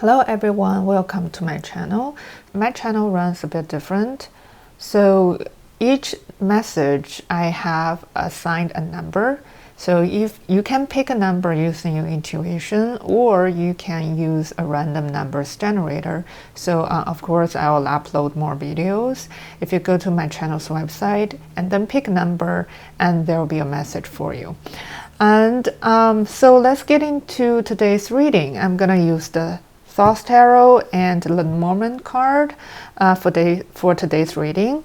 Hello everyone, welcome to my channel. My channel runs a bit different. So each message I have assigned a number. So if you can pick a number using your intuition, or you can use a random numbers generator. So of course I will upload more videos. If you go to my channel's website and then pick a number, and there will be a message for you. And so let's get into today's reading. I'm gonna use the Thoth Tarot and Lenormand card for today's reading.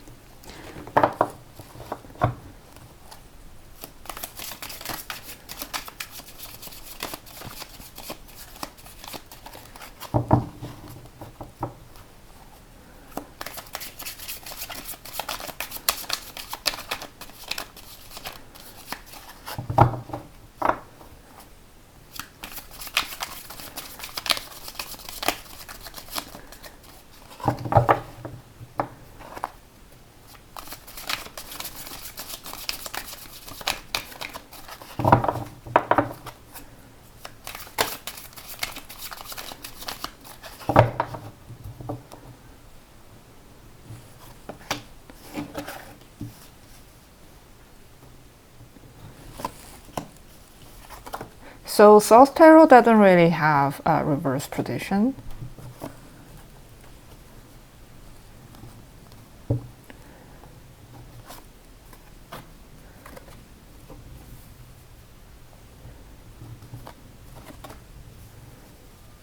So Thoth Tarot doesn't really have a reverse position.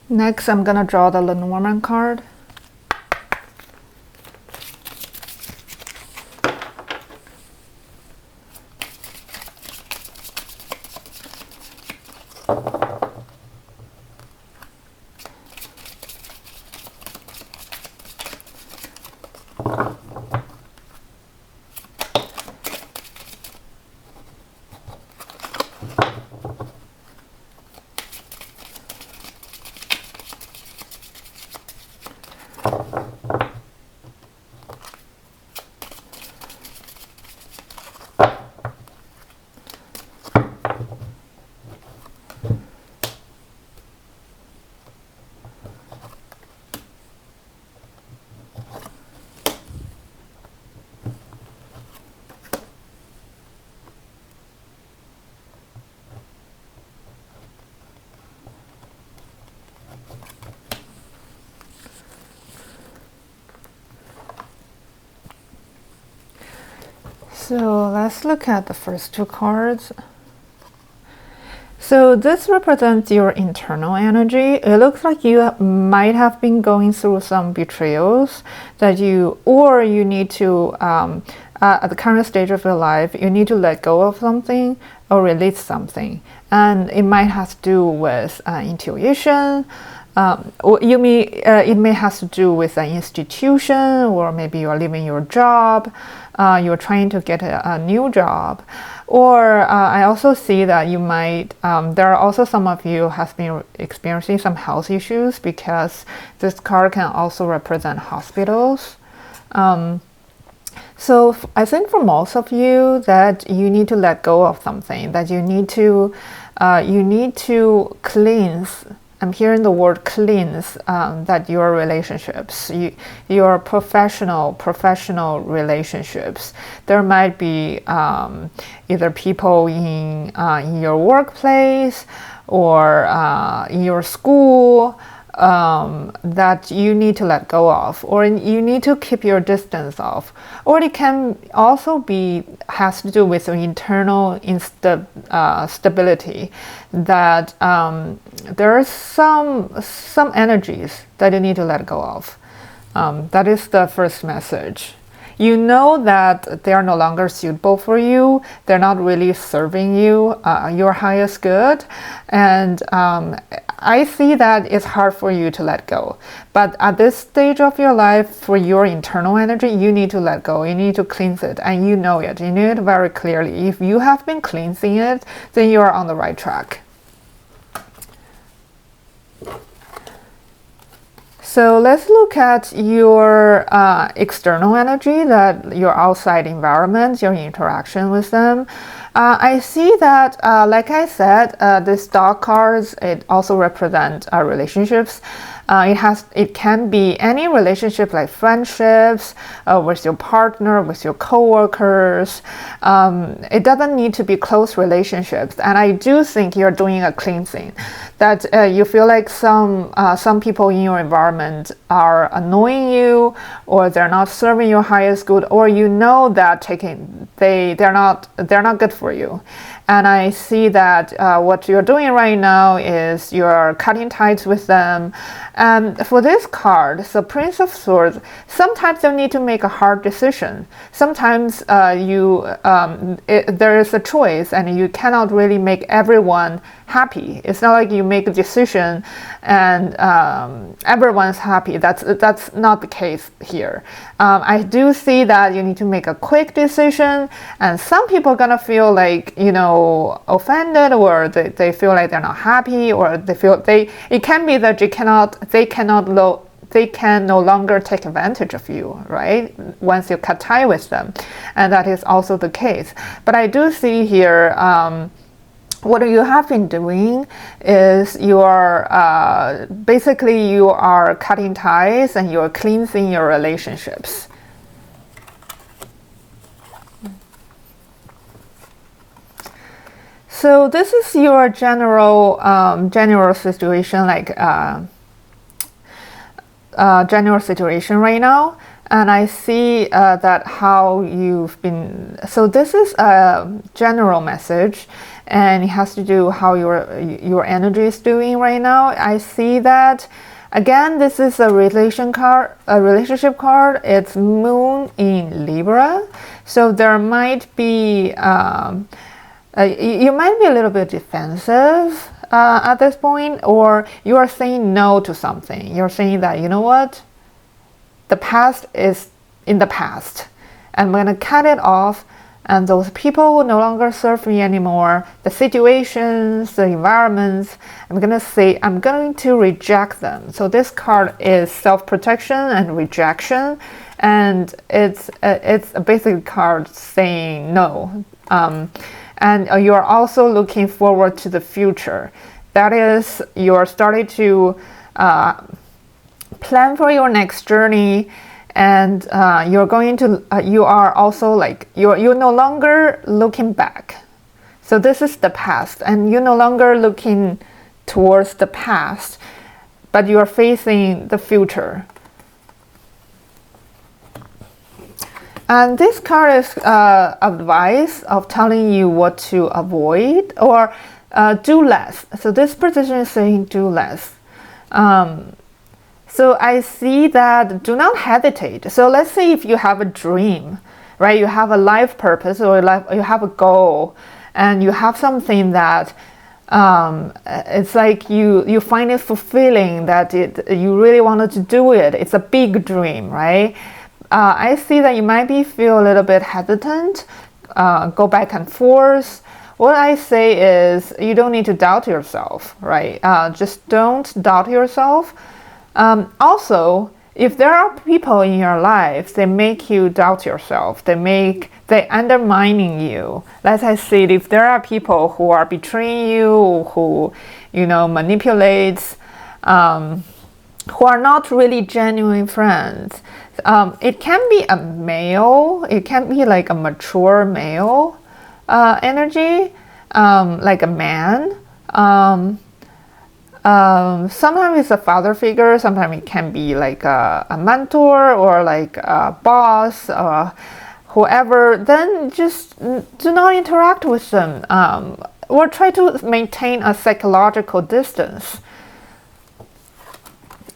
Next, I'm gonna draw the Lenormand card. So let's look at the first two cards. So this represents your internal energy. It looks like you might have been going through some betrayals that you need to, at the current stage of your life, you need to let go of something or release something. And it might have to do with intuition, or it may have to do with an institution, or maybe you're leaving your job, you're trying to get a new job. Or I also see that you might, there are also some of you have been experiencing some health issues, because this card can also represent hospitals. So I think for most of you that you need to let go of something, that you need to cleanse. I'm hearing the word cleanse, that your relationships, your professional relationships, there might be either people in your workplace or in your school that you need to let go of, or you need to keep your distance of. Or it can also has to do with your internal stability, that there are some energies that you need to let go of. That is the first message. You know that they are no longer suitable for you. They're not really serving you, your highest good. And I see that it's hard for you to let go. But at this stage of your life, for your internal energy, you need to let go. You need to cleanse it, and you know it. You know it very clearly. If you have been cleansing it, then you are on the right track. So let's look at your external energy, that your outside environment, your interaction with them. I see that, like I said, the star cards, it also represent relationships. It can be any relationship like friendships, with your partner, with your coworkers. It doesn't need to be close relationships. And I do think you're doing a cleansing. That you feel like some people in your environment are annoying you, or they're not serving your highest good, or you know that they're not good for you. And I see that what you're doing right now is you're cutting ties with them. And for this card, so Prince of Swords, sometimes you need to make a hard decision. Sometimes there is a choice, and you cannot really make everyone happy. It's not like you make a decision and everyone's happy. That's not the case here. I do see that you need to make a quick decision, and some people are gonna feel like, offended, or they feel like they're not happy, or it can be that they can no longer take advantage of you, right? Once you cut tie with them. And that is also the case. But I do see here, what you have been doing is you are cutting ties and you're cleansing your relationships. So this is your general situation, general situation right now. And I see that how you've been. So this is a general message, and it has to do how your energy is doing right now. I see that. Again, this is a relationship card. It's Moon in Libra, so there might be. You might be a little bit defensive at this point, or you are saying no to something. You're saying that, you know what? The past is in the past. I'm going to cut it off, and those people will no longer serve me anymore. The situations, the environments, I'm going to reject them. So this card is self-protection and rejection, and it's a basic card saying no. And you are also looking forward to the future. That is, you're starting to plan for your next journey, and you are also like, you're no longer looking back. So this is the past, and you're no longer looking towards the past, but you are facing the future. And this card is advice of telling you what to avoid, or do less. So this position is saying do less. So I see that do not hesitate. So let's say if you have a dream, right? You have a life purpose, or you have a goal, and you have something that it's like you find it fulfilling, that you really wanted to do it. It's a big dream, right? I see that you might feel a little bit hesitant, go back and forth. What I say is you don't need to doubt yourself, right? Just don't doubt yourself. Also, if there are people in your life, they make you doubt yourself. They undermining you. As I said, if there are people who are betraying you, who manipulates, who are not really genuine friends. It can be a male, it can be like a mature male energy, like a man. Sometimes it's a father figure, sometimes it can be like a mentor, or like a boss, or whoever. Then just do not interact with them, or try to maintain a psychological distance.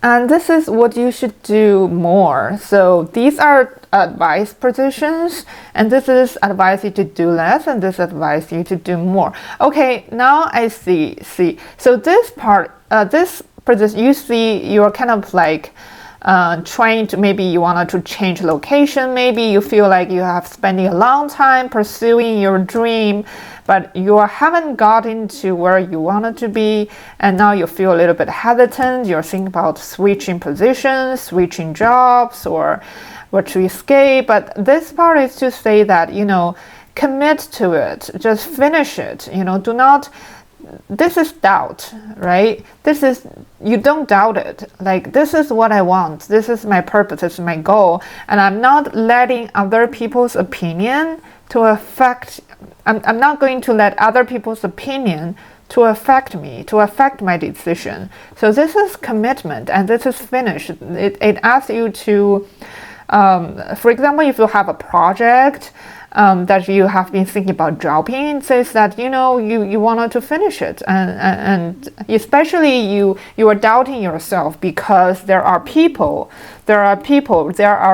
And this is what you should do more. So these are advice positions, and this is advise you to do less, and this advise you to do more. Okay, now I see. So this part, this position, you see you're kind of like trying to, maybe you wanted to change location, maybe you feel like you have spending a long time pursuing your dream, but you haven't gotten to where you wanted to be, and now you feel a little bit hesitant. You're thinking about switching positions, switching jobs, or to escape. But this part is to say that, commit to it. Just finish it. You know, do not. This is doubt, right? This is, you don't doubt it. Like, this is what I want. This is my purpose. This is my goal. And I'm not letting other people's opinion to affect, I'm not going to let other people's opinion to affect me, to affect my decision. So this is commitment, and this is finished. It asks you to, for example, if you have a project that you have been thinking about dropping, it says that, you know, you wanted to finish it, and especially you are doubting yourself because there are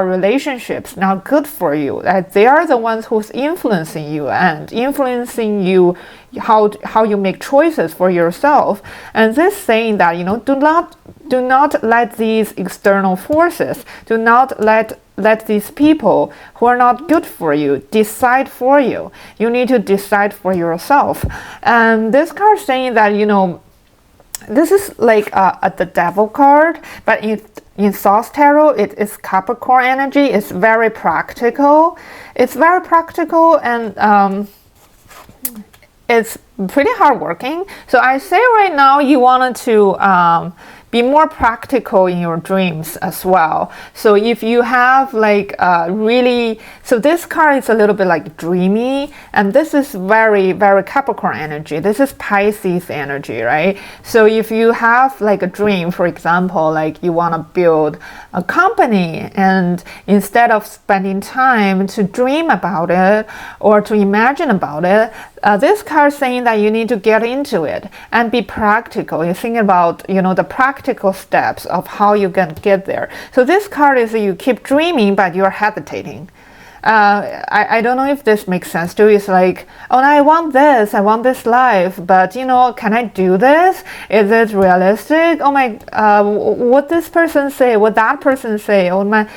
relationships not good for you, that they are the ones who's influencing you and influencing you how you make choices for yourself. And this saying that, you know, do not let these external forces, do not let these people who are not good for you decide for you. You need to decide for yourself. And this card saying that, you know, this is like the Devil card, but in Thoth Tarot, it is Capricorn energy. It's very practical. It's very practical, and it's pretty hardworking. So I say right now you wanted to be more practical in your dreams as well. So if you have like really, so this card is a little bit like dreamy, and this is very, very Capricorn energy. This is Pisces energy, right? So if you have like a dream, for example, like you want to build a company, and instead of spending time to dream about it or to imagine about it, this card is saying that you need to get into it and be practical. You think about, you know, the practical steps of how you can get there. So this card is you keep dreaming, but you're hesitating. I don't know if this makes sense to you. It's like, oh, I want this life, but, you know, can I do this? Is it realistic? Oh my, what this person say, what that person say, oh my.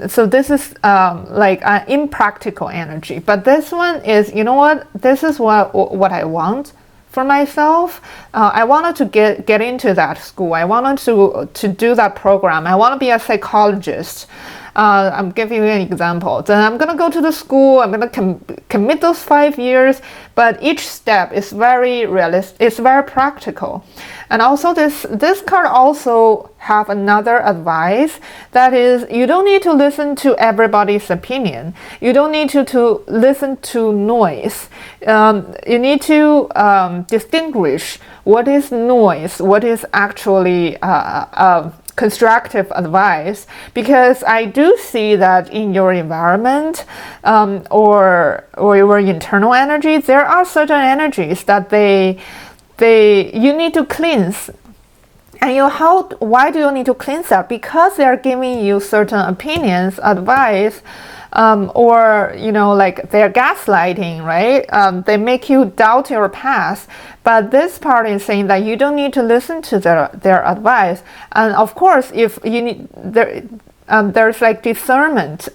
So this is like an impractical energy, but this one is, you know what, this is what I want for myself. I wanted to get into that school. I wanted to do that program. I want to be a psychologist. I'm giving you an example. Then I'm going to go to the school. I'm going to commit those 5 years. But each step is very realistic. It's very practical. And also this card also have another advice. That is, you don't need to listen to everybody's opinion. You don't need to listen to noise. You need to distinguish what is noise, what is actually constructive advice, because I do see that in your environment or your internal energy, there are certain energies that you need to cleanse. And why do you need to cleanse that? Because they are giving you certain opinions, advice, or, you know, like they're gaslighting, right? They make you doubt your past. But this part is saying that you don't need to listen to their advice. And of course, if you need, there's like discernment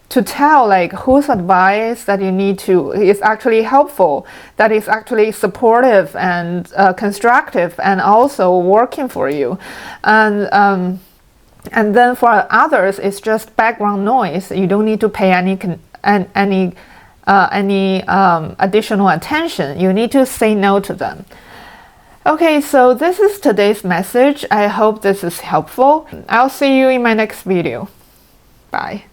to tell like whose advice that you need to is actually helpful, that is actually supportive and constructive, and also working for you. And then for others, it's just background noise. You don't need to pay any additional attention. You need to say no to them. Okay, so this is today's message. I hope this is helpful. I'll see you in my next video. Bye.